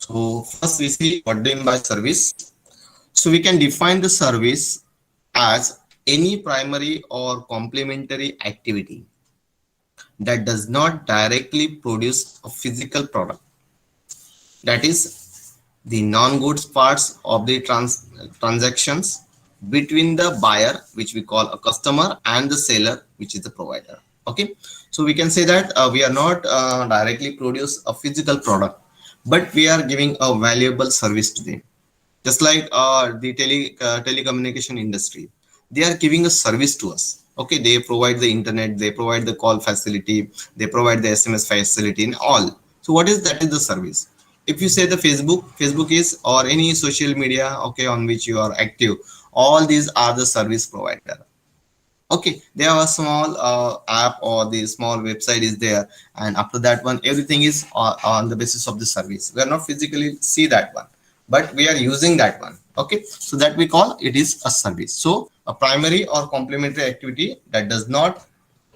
So first we see what do you mean by service. So we can define the service as any primary or complementary activity that does not directly produce a physical product. That is the non-goods parts of the transactions between the buyer, which we call a customer, and the seller, which is the provider. Okay, so we can say that we are not directly produce a physical product, but we are giving a valuable service to them. Just like the telecommunication industry, they are giving a service to us. Okay, they provide the internet, they provide the call facility, they provide the SMS facility and all. So what is that is the service. If you say the Facebook is or any social media, okay, on which you are active, all these are the service provider. Okay, they have a small app or the small website is there, and after that one everything is on the basis of the service. We are not physically see that one, but we are using that one. Okay, so that we call it is a service. So a primary or complementary activity that does not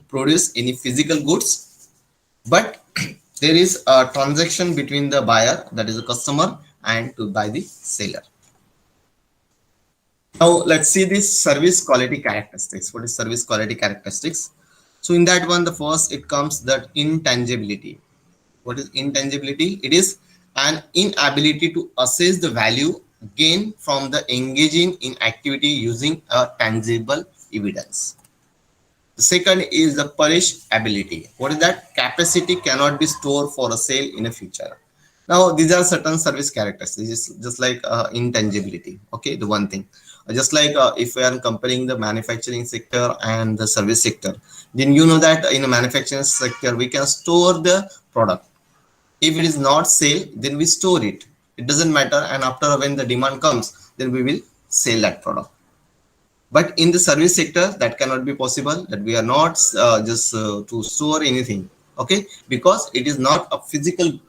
produce any physical goods, but there is a transaction between the buyer, that is a customer, and to by the seller. Now let's see this service quality characteristics. What is service quality characteristics? So in that one, the first it comes that intangibility. What is intangibility? It is an inability to assess the value gained from the engaging in activity using a tangible evidence. The second is the perish ability. What is that? Capacity cannot be stored for a sale in a future. Now, these are certain service characteristics. This is just like intangibility. Okay, the one thing. Just like if we are comparing the manufacturing sector and the service sector, then you know that in the manufacturing sector, we can store the product. If it is not sale, then we store it. It doesn't matter. And after when the demand comes, then we will sell that product. But in the service sector, that cannot be possible, that we are not just to store anything. Okay, because it is not a physical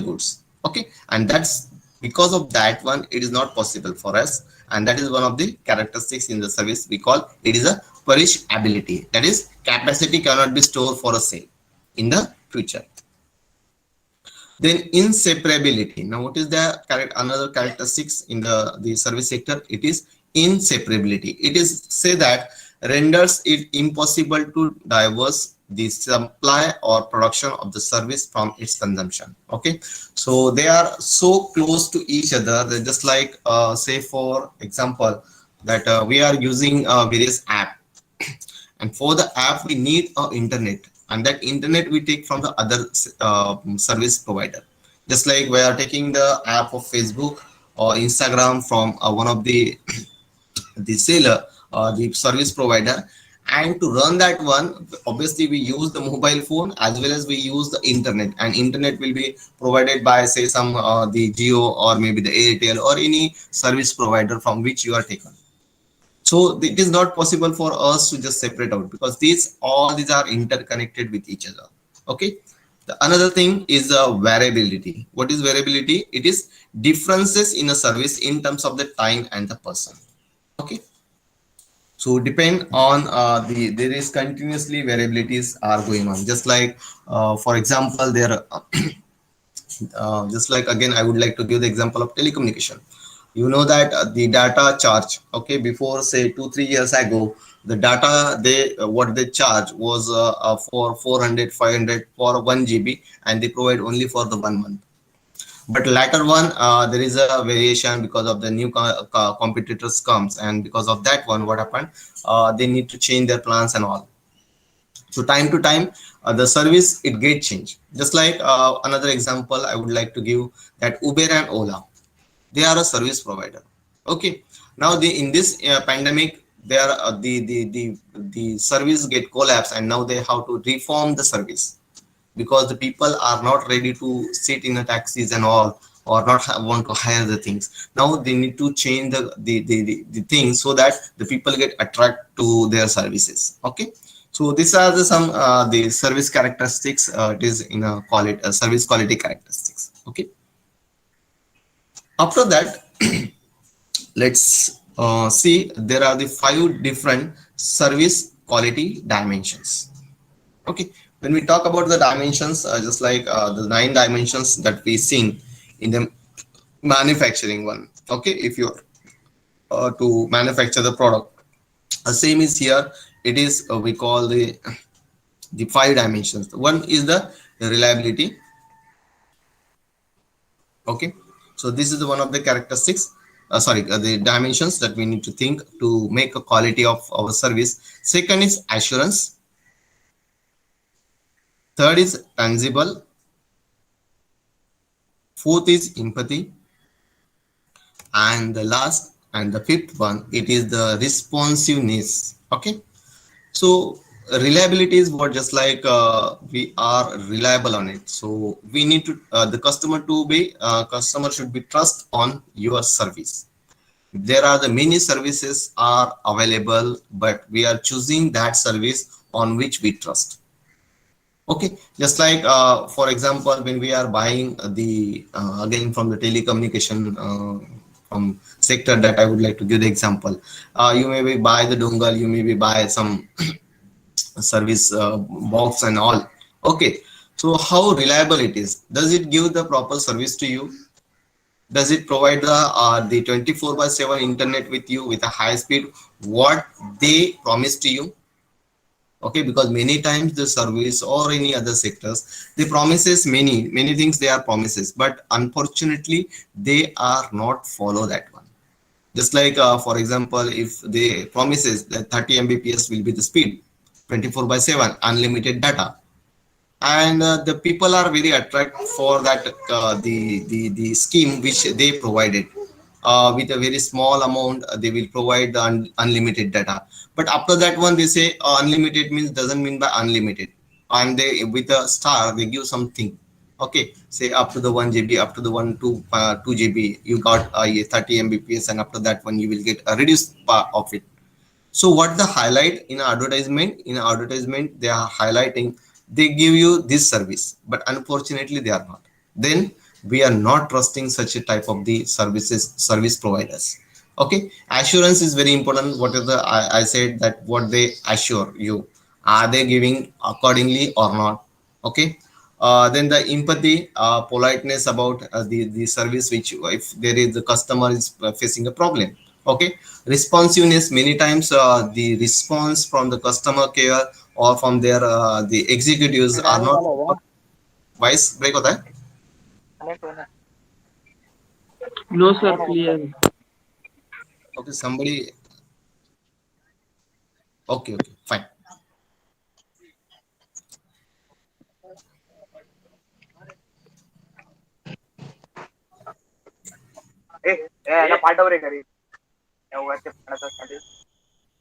goods. Okay, and that's because of that one it is not possible for us, and that is one of the characteristics in the service. We call it is a perish ability, that is capacity cannot be stored for a sale in the future. Then inseparability. Now what is the another characteristics in the service sector? It is inseparability. It is say that renders it impossible to divorce the supply or production of the service from its consumption. Okay, so they are so close to each other. They're just like say for example that we are using various app, and for the app we need a internet, and that internet we take from the other service provider. Just like we are taking the app of Facebook or Instagram from one of the seller or the service provider, and to run that one obviously we use the mobile phone as well as we use the internet, and internet will be provided by say some the Geo or maybe the Airtel or any service provider from which you are taken. So it is not possible for us to just separate out, because these are interconnected with each other. Okay, the another thing is variability. What is variability? It is differences in a service in terms of the time and the person. Okay, so depend on there is continuously variabilities are going on. Just like for example there just like again I would like to give the example of telecommunication. You know that the data charge, okay, before say 2-3 years ago, the data they what they charge was for 400 500 for 1 GB, and they provide only for the 1 month. But later one there is a variation because of the new competitors comes, and because of that one what happened, they need to change their plans and all. So time to time the service it get changed. Just like another example I would like to give, that Uber and Ola, they are a service provider. Okay, now they in this pandemic they are the service get collapsed, and now they have to reform the service, because the people are not ready to sit in the taxis and all, or not want to hire the things. Now they need to change the things so that the people get attracted to their services. Okay, so these are some the service characteristics. It is in a quality service quality characteristics. Okay, after that let's see there are the 5 different service quality dimensions. Okay, when we talk about the dimensions, just like the 9 dimensions that we seen in the manufacturing one. Okay, if you to manufacture the product, same is here. It is we call the five dimensions. One is the reliability. Okay, so this is the one of the characteristics, sorry, the dimensions that we need to think to make a quality of our service. Second is assurance. Third is tangible. Fourth is empathy. And the last and the fifth one, it is the responsiveness. Okay, so reliability is what, just like we are reliable on it, so we need to the customer to be customer should be trust on your service. There are the many services are available, but we are choosing that service on which we trust. Okay, just like for example, when we are buying the again from the telecommunication from sector, that I would like to give the example. You may be buy the dongle, you may be buy some service box and all. Okay, so how reliable it is? Does it give the proper service to you? Does it provide the 24 by 7 internet with you with a high speed, what they promise to you? Okay, because many times the service or any other sectors, they promises many things, they are promises, but unfortunately they are not follow that one. Just like for example, if they promises that 30 mbps will be the speed, 24 by 7 unlimited data, and the people are very attracted for that the scheme which they provided. With a very small amount they will provide the unlimited data, but after that one they say unlimited means doesn't mean by unlimited, and they with a star they give something. Okay, say up to the 1 GB, up to the 2 GB you got 30 mbps, and after that one you will get a reduced part of it. So what the highlight in advertisement? In advertisement, they are highlighting, they give you this service, but unfortunately they are not. Then we are not trusting such a type of the service providers. Okay, assurance is very important. What is the I said that what they assure you, are they giving accordingly or not? Okay. Then the empathy, politeness about the service, which if there is the customer is facing a problem. Okay, responsiveness, many times the response from the customer care or from their the executives are not proper. Voice break hota hai? No, sir, clear. Okay, somebody. Okay, okay, fine.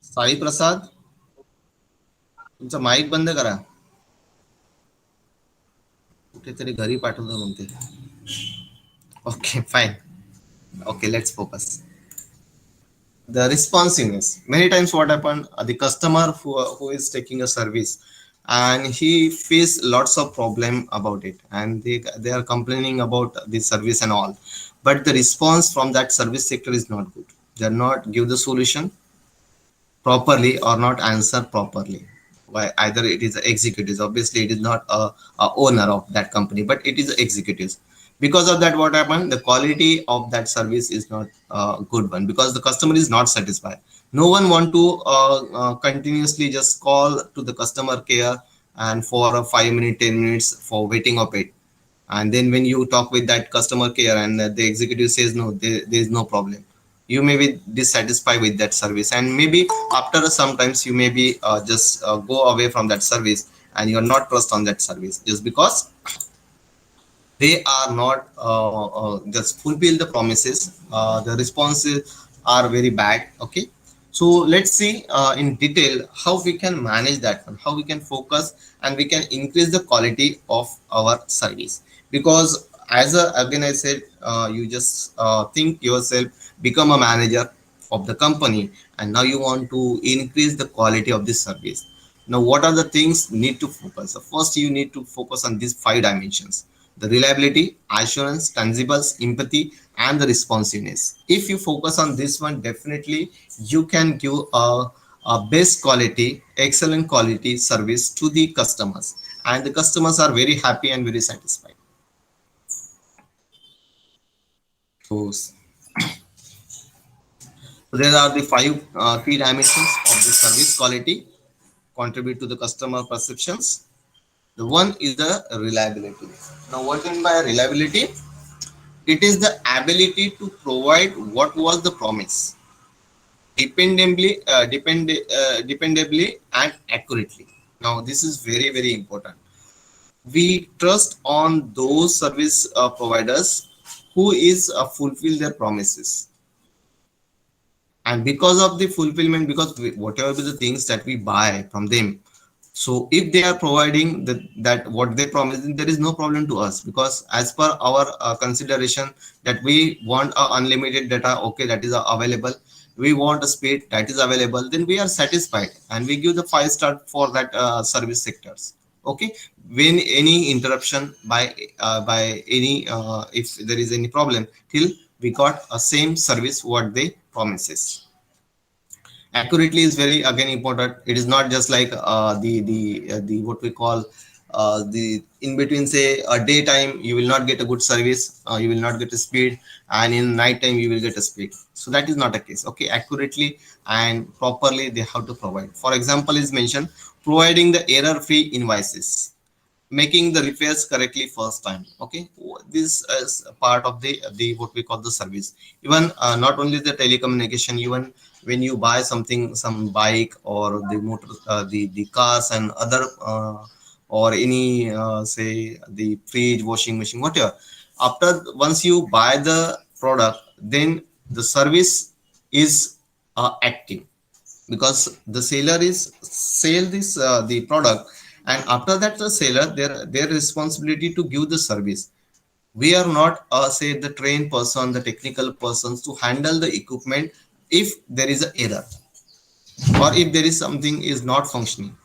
Sai प्रसाद, तुमचा mike बंद करा. कुठेतरी घरी पाठवलं म्हणते. Okay fine. Okay, let's focus. The responsiveness, many times what happen, the customer who is taking a service, and he face lots of problem about it, and they are complaining about the service and all, but the response from that service sector is not good. They are not give the solution properly or not answer properly. Why? Either it is the executives, obviously it is not a owner of that company, but it is the executives. Because of that, what happened, the quality of that service is not a good one, because the customer is not satisfied. No one want to continuously just call to the customer care and for a 5 minute 10 minutes for waiting of it, and then when you talk with that customer care and the executive says no, there is no problem, you may be dissatisfied with that service, and maybe after sometimes you may be just go away from that service, and you're not trust on that service just because they are not just fulfill the promises. The responses are very bad. Okay, so let's see in detail how we can manage that one, how we can focus and we can increase the quality of our service. Because as a, again I said, you just think yourself become a manager of the company, and now you want to increase the quality of this service. Now what are the things need to focus? So first you need to focus on these five dimensions: the reliability, assurance, tangibles, empathy, and the responsiveness. If you focus on this one, definitely you can give a best quality, excellent quality service to the customers, and the customers are very happy and very satisfied. So there are the five key dimensions of the service quality contribute to the customer perceptions. The one is the reliability. Now, what do you mean by reliability? It is the ability to provide what was the promise, dependably and accurately. Now, this is very very important. We trust on those service providers who is fulfill their promises, and because of the fulfillment, because whatever the things that we buy from them, so if they are providing that what they promise, then there is no problem to us, because as per our consideration, that we want a unlimited data, okay, that is available, we want a speed that is available, then we are satisfied and we give the 5 star for that service sectors. Okay, when any interruption by any if there is any problem, till we got a same service what they promises. Accurately is very again important. It is not just like the what we call the in between, say a daytime you will not get a good service, you will not get a speed, and in night time you will get a speed. So that is not a case. Okay, accurately and properly they have to provide. For example is mentioned, providing the error free invoices, making the repairs correctly first time. Okay, this is a part of the what we call the service. Even not only the telecommunication, even when you buy something, some bike or the motor, the cars and other or any say the fridge, washing machine, whatever, after once you buy the product, then the service is active, because the seller is sell this the product, and after that the seller, their responsibility to give the service. We are not say the trained person, the technical persons to handle the equipment if there is an error or if there is something is not functioning.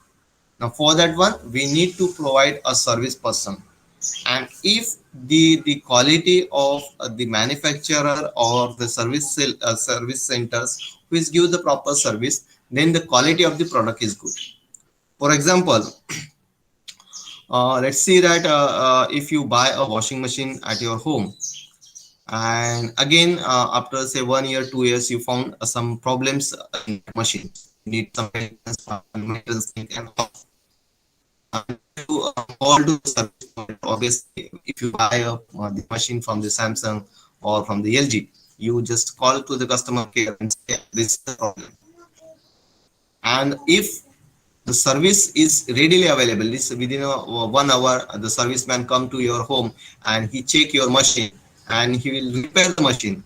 Now for that one we need to provide a service person, and if the quality of the manufacturer or the service centers which give the proper service, then the quality of the product is good. For example, let's see that if you buy a washing machine at your home, and again after say 1 year 2 years you found some problems in that machine, so you need some maintenance thing and all. Then you call to the service provider. Obviously if you buy the machine from the Samsung or from the LG, you just call to the customer care and say this is the problem. And if the service is readily available, this within 1 hour the serviceman come to your home and he check your machine and he will repair the machine,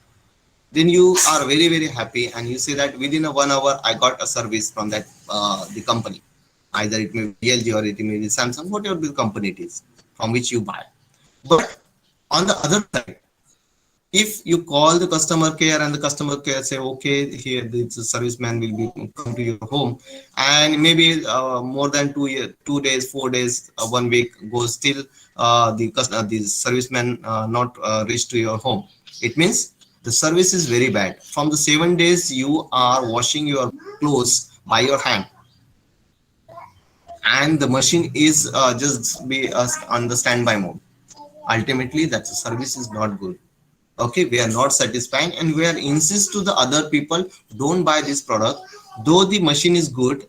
then you are very very happy and you say that within a 1 hour I got a service from that the company, either it may be LG or it may be Samsung, whatever the company it is from which you buy. But on the other side, if you call the customer care and the customer care say okay, here the serviceman will be come to your home, and maybe more than 2 days 4 days 1 week goes, still the serviceman not reach to your home, it means the service is very bad. From the 7 days you are washing your clothes by your hand, and the machine is just be on the standby mode, ultimately that service is not good. Okay, we are not satisfying and we are insist to the other people, don't buy this product, though the machine is good,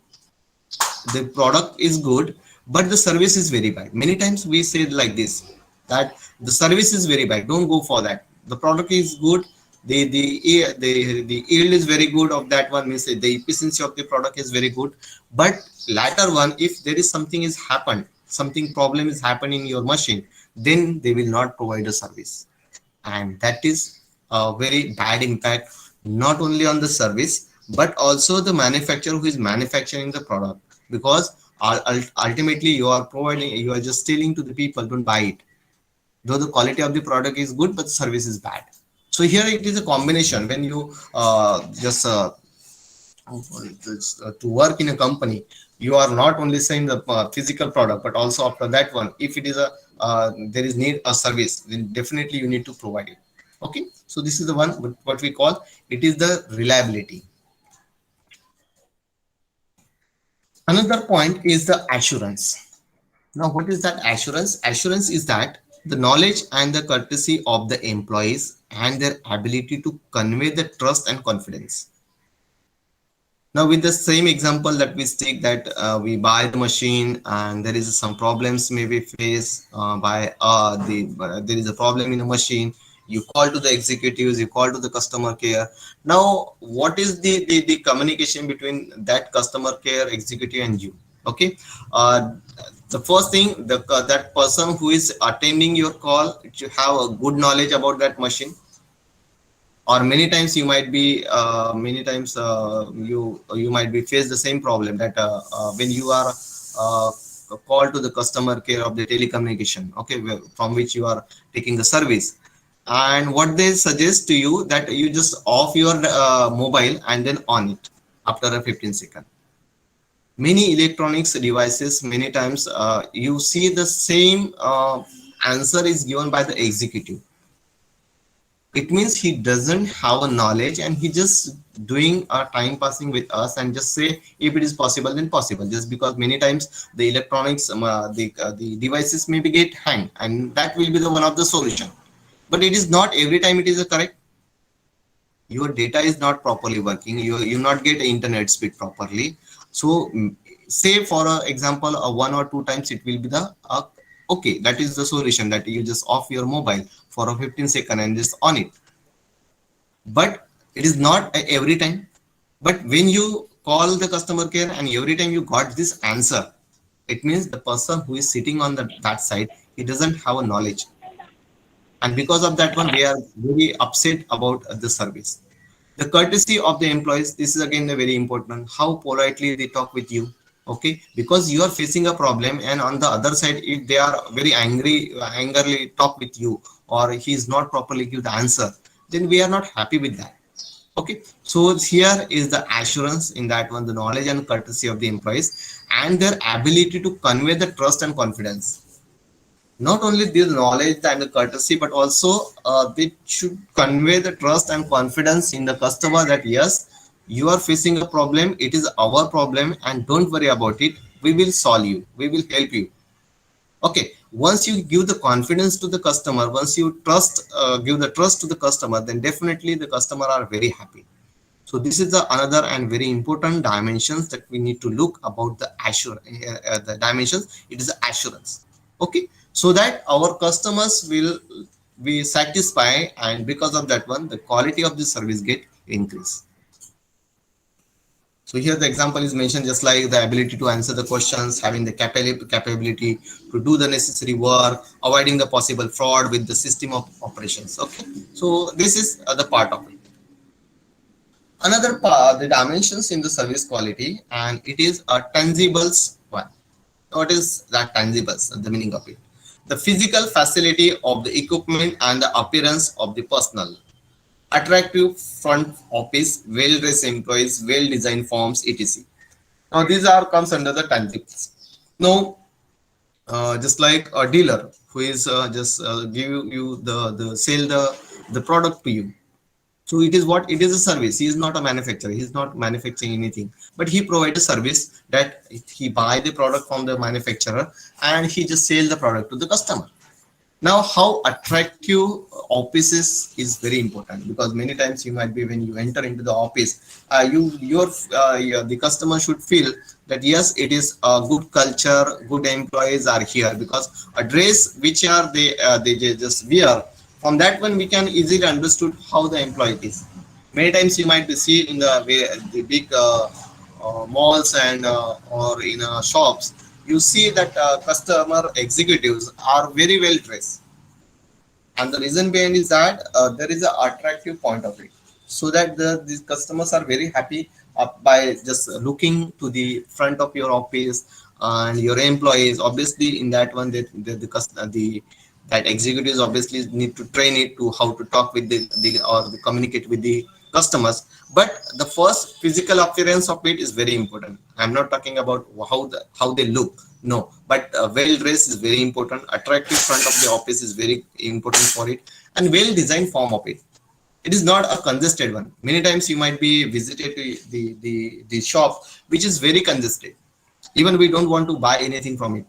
the product is good, but the service is very bad. Many times we say like this, that the service is very bad, don't go for that. The product is good, the yield is very good of that one, means the efficiency of the product is very good, but latter one, if there is something is happened, something problem is happening in your machine, then they will not provide a service. And that is a very bad impact, not only on the service but also the manufacturer who is manufacturing the product, because ultimately you are providing, you are just telling to the people don't buy it, though the quality of the product is good but the service is bad. So here it is a combination. When you just to work in a company, you are not only saying the physical product, but also after that one, if it is a there is need a service, then definitely you need to provide it. Okay, so this is the one what we call, it is the reliability. Another point is the assurance. Now what is that assurance? Assurance is that The knowledge and the courtesy of the employees and their ability to convey the trust and confidence. Now, with the same example that we take, that we buy the machine and there is some problems may be faced by there is a problem in the machine. You call to the executives, you call to the customer care. Now, what is the communication between that customer care executive and you? Okay, uh, the first thing, that person who is attending your call should have a good knowledge about that machine, or many times you might be many times you might be face the same problem that when you are uh, called to the customer care of the telecommunication, okay, from which you are taking the service, and what they suggest to you that you just off your mobile and then on it after a 15-second. Many electronics devices, many times you see the same answer is given by the executive. It means he doesn't have a knowledge and he just doing a time passing with us and just say if it is possible then possible, just because many times the electronics the devices maybe get hang, and that will be the one of the solution. But it is not every time it is a correct. Your data is not properly working, you not get internet speed properly. So say for example, one or two times it will be the okay, that is the solution, that you just off your mobile for a 15-second and just on it. But it is not every time. But when you call the customer care and every time you got this answer, it means the person who is sitting on that side, he doesn't have a knowledge, and because of that one we are very upset about the service. The courtesy of the employees, this is again a very important, how politely they talk with you. Okay, because you are facing a problem and on the other side if they are very angrily talk with you, or he is not properly give the answer, then we are not happy with that. Okay, so here is the assurance in that one, the knowledge and courtesy of the employees and their ability to convey the trust and confidence. Not only the knowledge and the courtesy, but also they should convey the trust and confidence in the customer that yes, you are facing a problem, it is our problem and don't worry about it, we will solve you, we will help you. Okay, once you give the confidence to the customer, once you trust give the trust to the customer, then definitely the customer are very happy. So this is the another and very important dimensions that we need to look about the the dimensions. It is assurance. Okay, so that our customers will be satisfied, and because of that one, the quality of the service get increase. So here the example is mentioned, just like the ability to answer the questions, having the capability to do the necessary work, avoiding the possible fraud with the system of operations. Okay, so this is the part of it. Another part, the dimensions in the service quality, and it is a tangibles one. What is that tangibles? The meaning of it. The physical facility of the equipment and the appearance of the personnel. Attractive front office, well-dressed employees, well-designed forms, etc. Now these are comes under the tangibles. Now, just like a dealer who is just give you the sell the product to you. So it is what it is, a service. He is not a manufacturer. He is not manufacturing anything, but he provides a service that he buy the product from the manufacturer and he just sell the product to the customer. Now, how attractive offices is very important, because many times you might be when you enter into the office, the customer should feel that yes, it is a good culture, good employees are here, because a dress which are they just wear, from that one we can easily understood how the employee is. Many times you might be see in the big malls and or in shops, you see that customer executives are very well dressed, and the reason behind is that there is an attractive point of it, so that these customers are very happy by just looking to the front of your office and your employees. Obviously in that one, the that executives obviously need to train it to how to talk with the communicate with the customers. But the first physical appearance of it is very important. I'm not talking about how they look, no, but well dressed is very important. Attractive front of the office is very important for it, and well designed form of it. It is not a congested one. Many times you might be visited to the shop which is very congested, even we don't want to buy anything from it.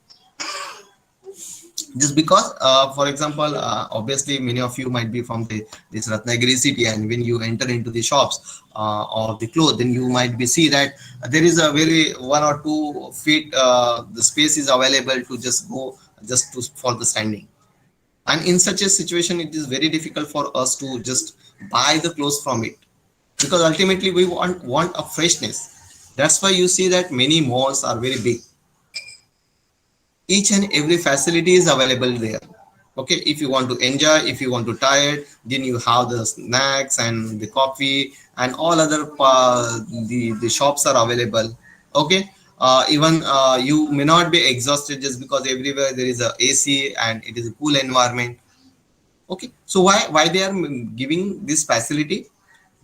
just because for example obviously many of you might be from this Ratnagiri city, and when you enter into the shops of the clothes, then you might be see that there is a very 1 or 2 feet the space is available to just go just to for the standing. And in such a situation it is very difficult for us to just buy the clothes from it, because ultimately we want a freshness. That's why you see that many malls are very big. Each and every facility is available there. Okay, if you want to enjoy, if you want to tired, then you have the snacks and the coffee and all other the shops are available. Okay, even you may not be exhausted just because everywhere there is a AC and it is a cool environment. Okay, so why they are giving this facility?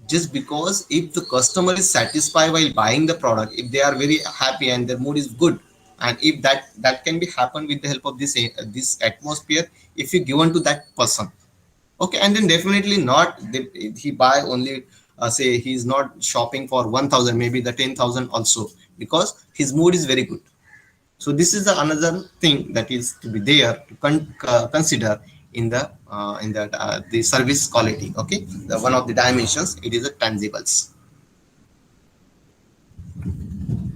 Just because if the customer is satisfied while buying the product, if they are very happy and their mood is good, and if that can be happen with the help of this atmosphere, if you given to that person, okay, and then definitely not he buy only say he is not shopping for 1000, maybe the 10,000 also, because his mood is very good. So this is the another thing that is to be there to consider in that the service quality. Okay, the one of the dimensions, it is the tangibles.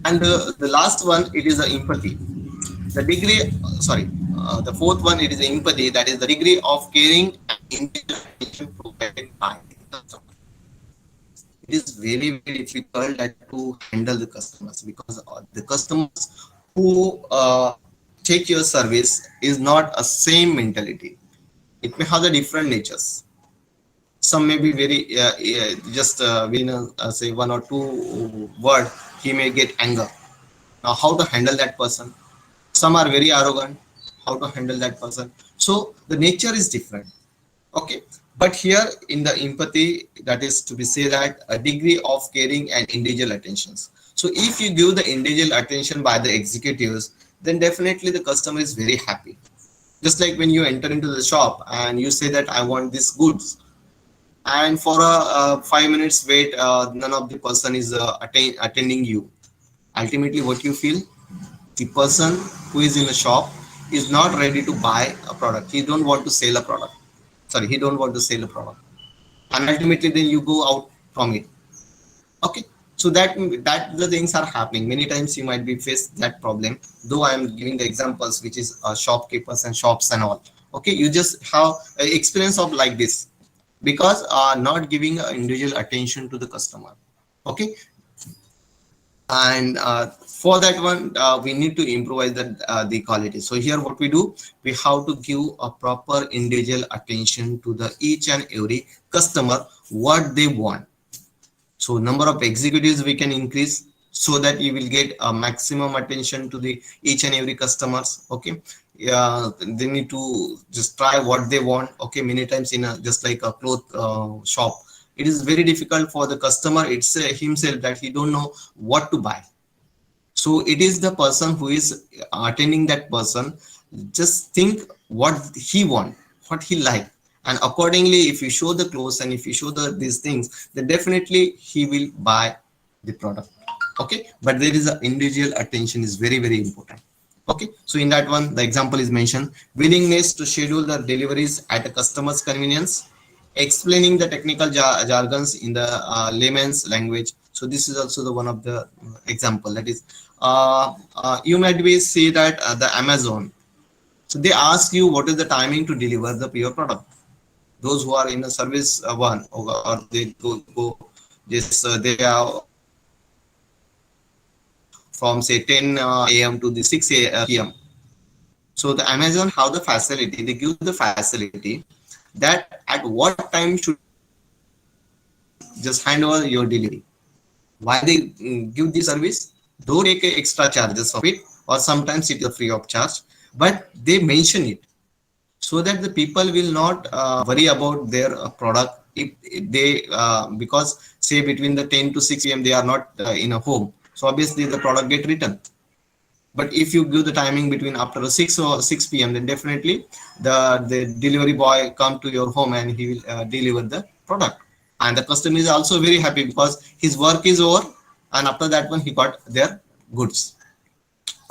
And the last one, it is the empathy, the degree, sorry, the fourth one, it is the empathy, that is the degree of caring and individual attention provided by the customer. It is very very difficult that to handle the customers, because the customers who take your service is not a same mentality. It may have the different natures. Some may be very just within say 1 or 2 word, he may get anger. Now how to handle that person? Some are very arrogant. How to handle that person? So the nature is different. Okay, but here in the empathy, that is to be say that a degree of caring and individual attentions. So if you give the individual attention by the executives, then definitely the customer is very happy. Just like when you enter into the shop and you say that I want these goods, and for a 5 minutes wait, none of the person is attending you. Ultimately what you feel, the person who is in a shop is not ready to buy a product, he don't want to sell a product, sorry, he don't want to sell a product, and ultimately then you go out from it. Okay, so that the things are happening many times. You might be faced that problem, though I am giving the examples which is shopkeepers and shops and all. Okay, you just have experience of like this, because not giving individual attention to the customer. Okay, and for that one we need to improvise the quality. So here what we do, we have to give a proper individual attention to the each and every customer what they want. So number of executives we can increase, so that you will get a maximum attention to the each and every customers. Okay, yeah, they need to just try what they want. Okay, many times in a just like a cloth shop, it is very difficult for the customer it's himself that he don't know what to buy. So it is the person who is attending that person, just think what he want, what he like, and accordingly if you show the clothes and if you show these things, then definitely he will buy the product. Okay, but there is a individual attention is very very important. Okay, so in that one the example is mentioned, willingness to schedule the deliveries at a customer's convenience, explaining the technical jargons in the layman's language. So this is also the one of the example, that is you might be see that the Amazon, so they ask you what is the timing to deliver the your product. Those who are in a service one, or they go this they are from say 10 a.m. to the 6 p.m. So the Amazon have the facility, they give the facility that at what time should just hand over your delivery. Why they give the service? Though take extra charges of it, or sometimes it is free of charge, but they mention it so that the people will not worry about their product if they because say between the 10 to 6 p.m. they are not in a home, so obviously the product get returned. But if you give the timing between after 6 or 6 p.m., then definitely the delivery boy come to your home and he will deliver the product, and the customer is also very happy because his work is over, and after that one he got their goods.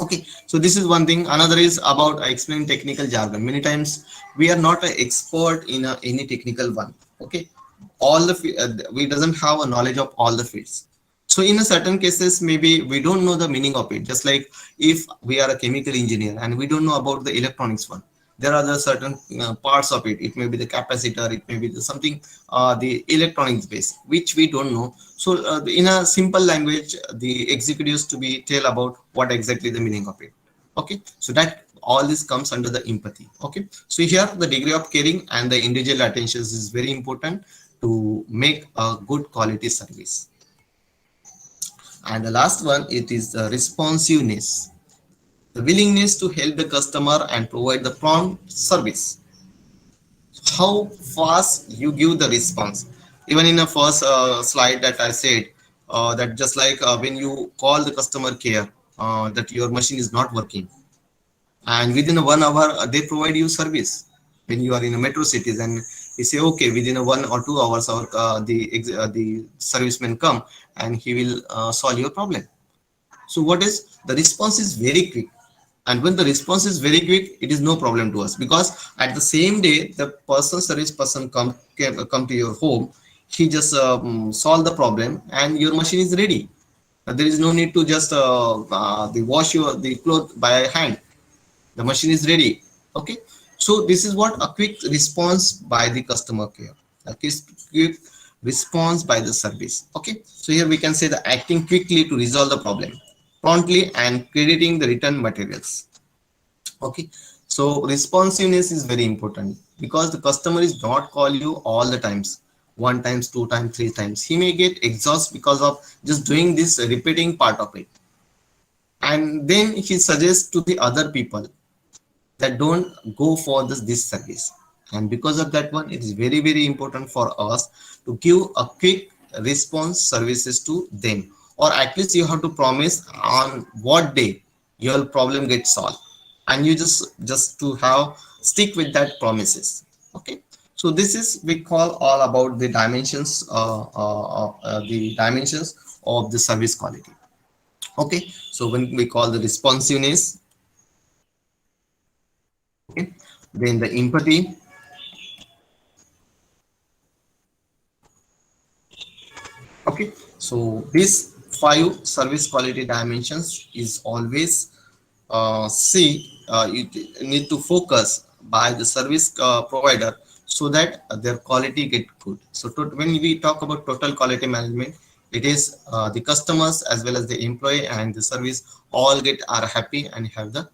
Okay, so this is one thing. Another is about explaining technical jargon. Many times we are not an expert in any technical one. Okay, all the we doesn't have a knowledge of all the fields. So in a certain cases, maybe we don't know the meaning of it. Just like if we are a chemical engineer and we don't know about the electronics one, there are the certain parts of it. It may be the capacitor, it may be the something the electronics base, which we don't know. So in a simple language, the executives to be tell about what exactly the meaning of it. Okay, so that all this comes under the empathy. Okay, so here the degree of caring and the individual attention is very important to make a good quality service. And the last one, it is the responsiveness, the willingness to help the customer and provide the prompt service. How fast you give the response. Even in the first slide that I said, that just like when you call the customer care, that your machine is not working, and within a 1 hour they provide you service. When you are in a metro cities and you say okay, within a 1 or 2 hours our the serviceman come and he will solve your problem. So what is the response is very quick, and when the response is very quick, it is no problem to us, because at the same day the person service person come to your home, he just solve the problem and your machine is ready. There is no need to just the wash your the cloth by hand. The machine is ready. Okay, so this is what a quick response by the customer care, a quick response by the service. Okay, so here we can say the acting quickly to resolve the problem promptly and crediting the return materials. Okay, so responsiveness is very important, because the customer is not call you all the times, one times, two times, three times. He may get exhausted because of just doing this repeating part of it, and then he suggests to the other people that don't go for this service. And because of that one, it is very very important for us to give a quick response services to them, or at least you have to promise on what day your problem gets solved, and you just to have stick with that promises. Okay, so this is we call all about the dimensions, the dimensions of the service quality. Okay, so when we call the responsiveness, okay, then the empathy. Okay, so these five service quality dimensions is always see you need to focus by the service provider, so that their quality get good. So when we talk about total quality management, it is the customers as well as the employee and the service all get are happy and have the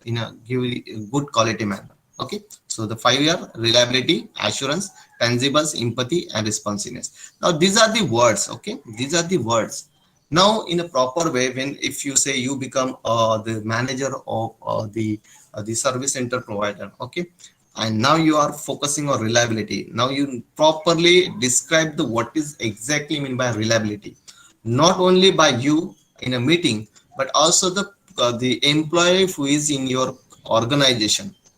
in a give a good quality manner. Okay, so the 5 year reliability, assurance, tangibles, empathy and responsiveness. Now these are the words. Okay, these are the words. Now in a proper way, when if you say you become the manager of the service center provider. Okay, and now you are focusing on reliability. Now you properly describe the what is exactly mean by reliability, not only by you in a meeting, but also the employee who is in your organization.